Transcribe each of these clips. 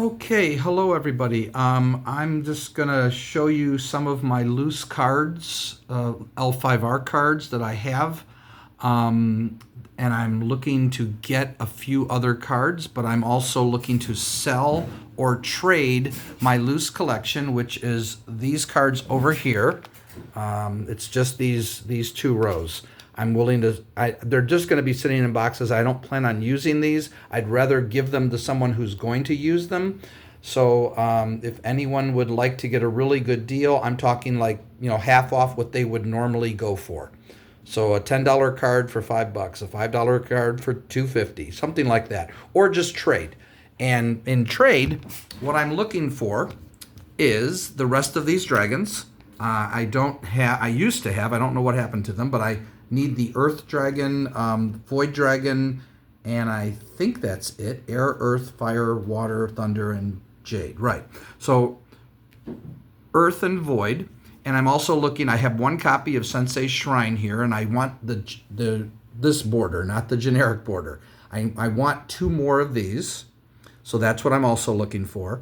Okay, hello everybody. I'm just gonna show you some of my loose cards, L5R cards that I have. Um, and I'm looking to get a few other cards, but I'm also looking to sell or trade my loose collection, which is these cards over here. It's just these two rows. I'm willing to. They're just going to be sitting in boxes. I don't plan on using these. I'd rather give them to someone who's going to use them. So if anyone would like to get a really good deal, I'm talking like half off what they would normally go for. So a $10 card for $5, a $5 card for $2.50, something like that, or just trade. And in trade, what I'm looking for is the rest of these dragons. I don't have. I used to have. I don't know what happened to them, but I need the Earth Dragon, Void Dragon, and I think that's it. Air, Earth, Fire, Water, Thunder, and Jade. Right. So Earth and Void, and I'm also looking. I have one copy of Sensei's Shrine here, and I want this border, not the generic border. I want two more of these, so that's what I'm also looking for.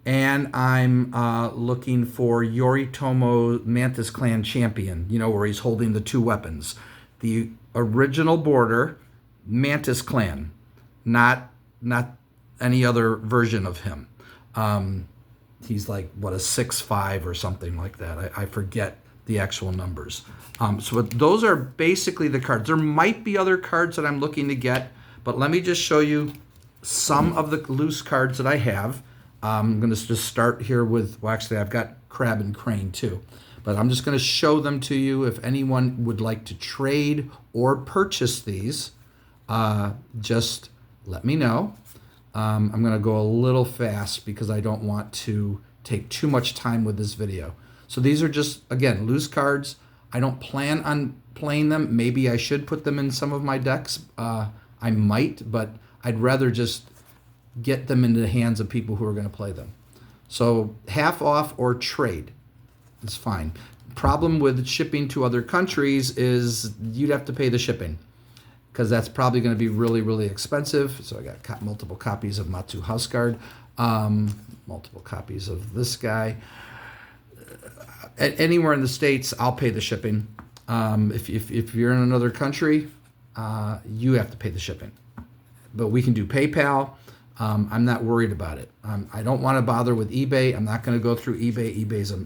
And I'm looking for Yoritomo Mantis Clan Champion, where he's holding the two weapons. The original border, Mantis Clan, not any other version of him. He's like, what, a 6'5" or something like that. I forget the actual numbers. So those are basically the cards. There might be other cards that I'm looking to get, but let me just show you some of the loose cards that I have. I'm going to just start here with, well, actually, I've got Crab and Crane too. But I'm just going to show them to you. If anyone would like to trade or purchase these, just let me know. I'm going to go a little fast because I don't want to take too much time with this video. So these are just, again, loose cards. I don't plan on playing them. Maybe I should put them in some of my decks. I might, but I'd rather just get them into the hands of people who are going to play them. So half off or trade is fine. Problem with shipping to other countries is you'd have to pay the shipping because that's probably going to be really, really expensive. So I got multiple copies of Matsu House Guard, multiple copies of this guy. Anywhere in the States, I'll pay the shipping. If you're in another country, you have to pay the shipping. But we can do PayPal. I'm not worried about it. I don't want to bother with eBay. I'm not going to go through eBay. eBay's a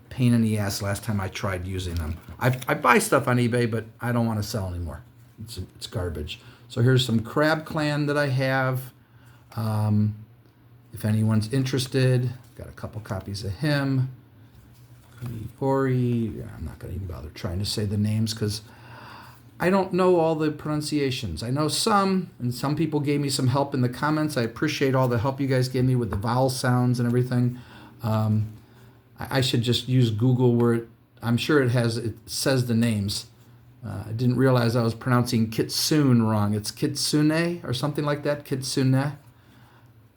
pain in the ass last time I tried using them. I buy stuff on eBay, but I don't want to sell anymore. It's garbage. So here's some Crab Clan that I have. If anyone's interested, got a couple copies of him. Ori. I'm not going to even bother trying to say the names because I don't know all the pronunciations. I know some, and some people gave me some help in the comments. I appreciate all the help you guys gave me with the vowel sounds and everything. I should just use Google where I'm sure it says the names. I didn't realize I was pronouncing Kitsune wrong. It's Kitsune or something like that, Kitsune.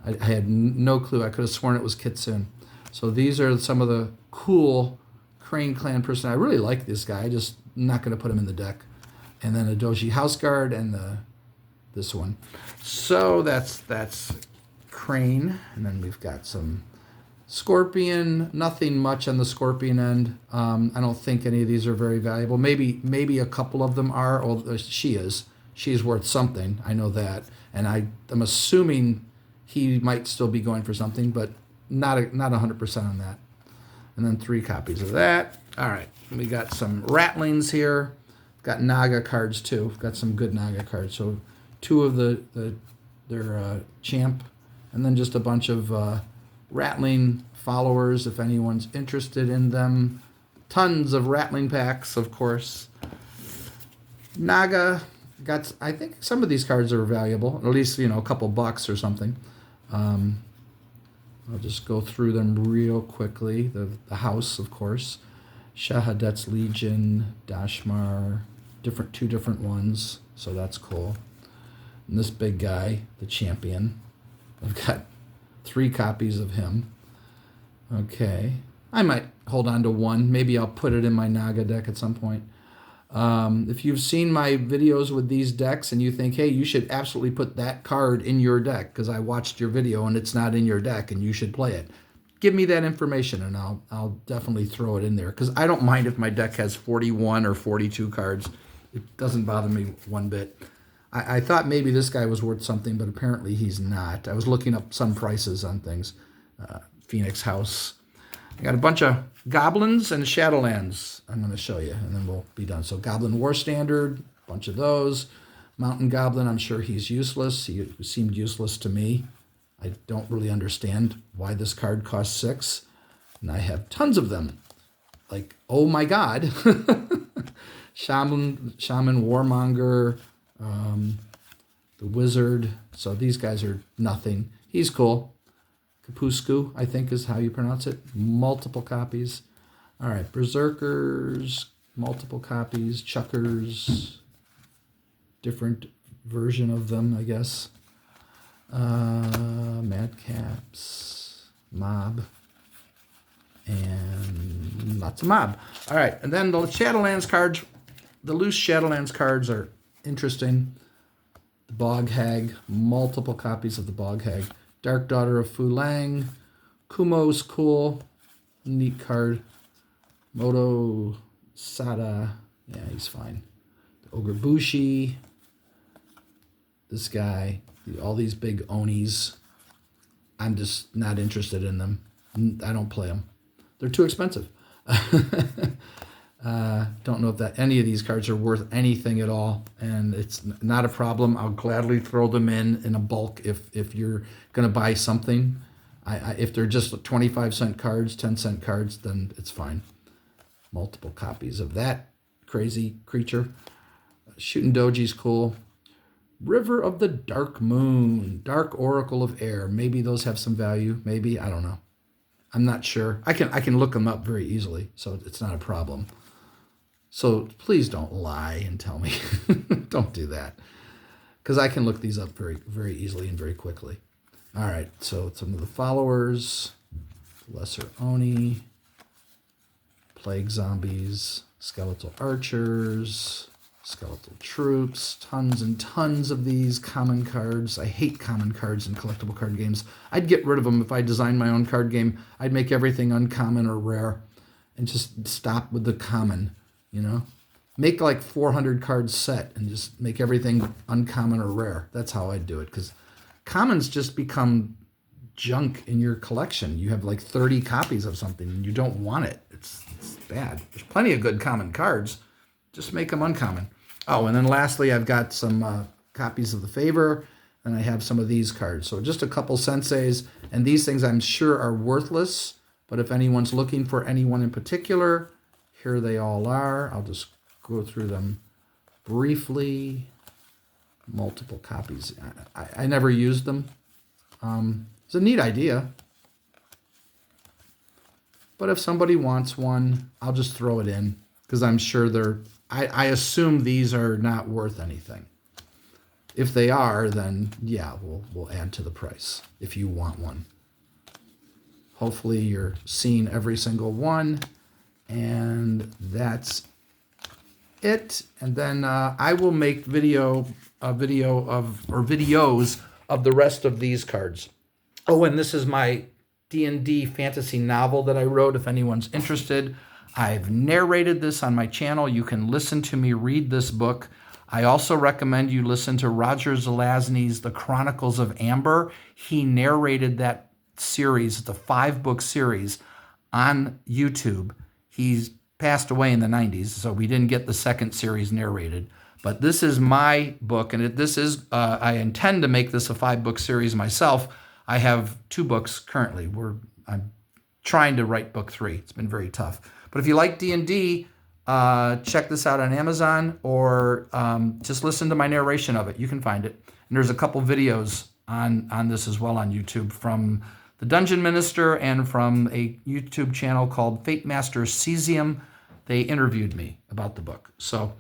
I had no clue. I could have sworn it was Kitsune. So these are some of the cool Crane Clan person. I really like this guy. I just not going to put him in the deck. And then a Doji House Guard and this one. So that's Crane. And then we've got some Scorpion. Nothing much on the Scorpion end. I don't think any of these are very valuable. Maybe a couple of them are. Oh, she is. She's worth something. I know that. And I'm assuming he might still be going for something, but not 100% on that. And then 3 copies of that. All right. We got some Rattlings here. Got Naga cards too. Got some good Naga cards. So 2 of their champ, and then just a bunch of Rattling followers if anyone's interested in them. Tons of Rattling packs, of course. Naga got. I think some of these cards are valuable. At least a couple bucks or something. I'll just go through them real quickly. The house, of course. Shahadet's Legion, Dashmar, two different ones, so that's cool. And this big guy, the champion, I've got 3 copies of him. Okay, I might hold on to one. Maybe I'll put it in my Naga deck at some point. If you've seen my videos with these decks and you think, hey, you should absolutely put that card in your deck because I watched your video and it's not in your deck and you should play it, give me that information and I'll definitely throw it in there, because I don't mind if my deck has 41 or 42 cards. It doesn't bother me one bit. I thought maybe this guy was worth something, but apparently he's not. I was looking up some prices on things. Phoenix House. I got a bunch of Goblins and Shadowlands I'm going to show you, and then we'll be done. So Goblin War Standard, a bunch of those. Mountain Goblin, I'm sure he's useless. He seemed useless to me. I don't really understand why this card costs 6, and I have tons of them. Like, oh my God. Shaman Warmonger, the Wizard. So these guys are nothing. He's cool. Kapusku, I think is how you pronounce it. Multiple copies. All right, Berserkers, multiple copies. Chuckers, different version of them, I guess. Madcaps, Mob, and lots of Mob. All right, and then the Shadowlands cards, the loose Shadowlands cards are interesting. The Bog Hag, multiple copies of the Bog Hag. Dark Daughter of Fu Lang. Kumo's cool. Neat card. Moto Sada. Yeah, he's fine. Ogre Bushi. This guy. All these big Onis. I'm just not interested in them. I don't play them. They're too expensive. Don't know if that any of these cards are worth anything at all, and it's not a problem. I'll gladly throw them in a bulk if you're going to buy something. If they're just 25-cent cards, 10-cent cards, then it's fine. Multiple copies of that crazy creature. Shooting Doji's cool. River of the Dark Moon, Dark Oracle of Air. Maybe those have some value. Maybe, I don't know. I'm not sure. I can look them up very easily, so it's not a problem. So please don't lie and tell me. Don't do that, because I can look these up very, very easily and very quickly. All right, so some of the followers: Lesser Oni, Plague Zombies, Skeletal Archers, Skeletal Troops, tons and tons of these common cards. I hate common cards in collectible card games. I'd get rid of them if I designed my own card game. I'd make everything uncommon or rare and just stop with the common, you know? Make like 400 cards set and just make everything uncommon or rare. That's how I'd do it, because commons just become junk in your collection. You have like 30 copies of something and you don't want it. It's bad. There's plenty of good common cards. Just make them uncommon. Oh, and then lastly, I've got some copies of the Favor, and I have some of these cards. So just a couple senseis, and these things I'm sure are worthless, but if anyone's looking for anyone in particular, here they all are. I'll just go through them briefly. Multiple copies. I never used them. It's a neat idea. But if somebody wants one, I'll just throw it in, because I'm sure they're... I assume these are not worth anything. If they are, then yeah, we'll add to the price if you want one. Hopefully you're seeing every single one, and that's it. And then I will make videos of the rest of these cards. Oh, and this is my D&D fantasy novel that I wrote, if anyone's interested. I've narrated this on my channel. You can listen to me read this book. I also recommend you listen to Roger Zelazny's The Chronicles of Amber. He narrated that series, the 5-book series, on YouTube. He's passed away in the 90s, so we didn't get the second series narrated. But this is my book, and I intend to make this a 5-book series myself. I have 2 books currently. I'm trying to write book 3. It's been very tough. But if you like D&D, check this out on Amazon, or just listen to my narration of it. You can find it. And there's a couple videos on this as well on YouTube from the Dungeon Minister and from a YouTube channel called Fate Master Cesium. They interviewed me about the book. So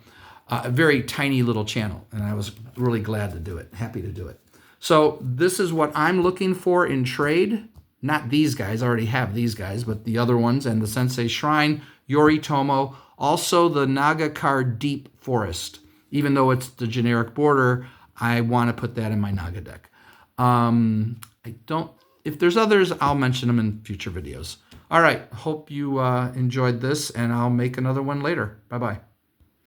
a very tiny little channel, and I was really glad to do it, happy to do it. So this is what I'm looking for in trade. Not these guys, I already have these guys, but the other ones, and the Sensei Shrine, Yoritomo, Also, the Naga card Deep Forest. Even though it's the generic border, I want to put that in my Naga deck. I don't. If there's others, I'll mention them in future videos. All right. Hope you enjoyed this, and I'll make another one later. Bye-bye.